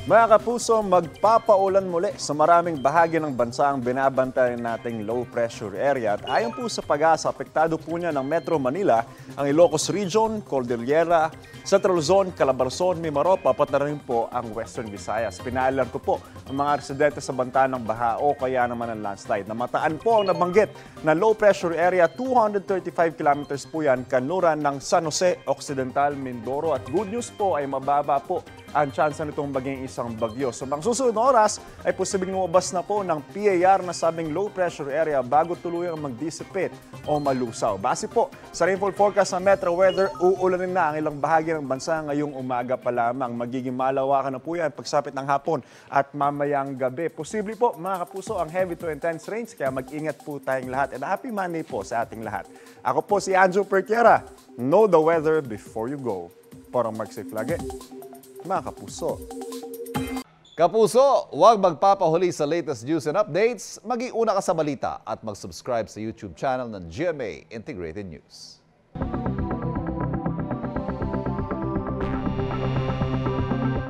Mga kapuso, magpapaulan muli sa maraming bahagi ng bansa ang binabantayan nating low pressure area. At ayon po sa pag-asa, apektado po niya ng Metro Manila, ang Ilocos Region, Cordillera, Central Luzon, Calabarzon, Mimaropa, pati na rin po ang Western Visayas. Pinaalar ko po ang mga residente sa banta ng baha o kaya naman ang landslide. Namataan po ang nabanggit na low pressure area, 235 kilometers po yan, kanluran ng San Jose, Occidental, Mindoro. At good news po ay mababa po ang tsansa nitong maging isang bagyo. So, mga susunod na oras ay posibleng lumabas na po ng PAR na sabing low pressure area bago tuluyang mag-dissipate o malusaw. Base po sa rainfall forecast ng Metro Weather, uulanin na ang ilang bahagi ng bansa ngayong umaga pa lamang. Magiging malawakan na po yan pagsapit ng hapon at mamayang gabi. Posible po, mga kapuso, ang heavy to intense rains, kaya mag-ingat po tayong lahat. And happy Monday po sa ating lahat. Ako po si Andrew Pertiera. Know the weather before you go. Parang mag-safe lagi, mga kapuso. Kapuso, huwag magpapahuli sa latest news and updates. Mag-iuna ka sa balita at mag-subscribe sa YouTube channel ng GMA Integrated News.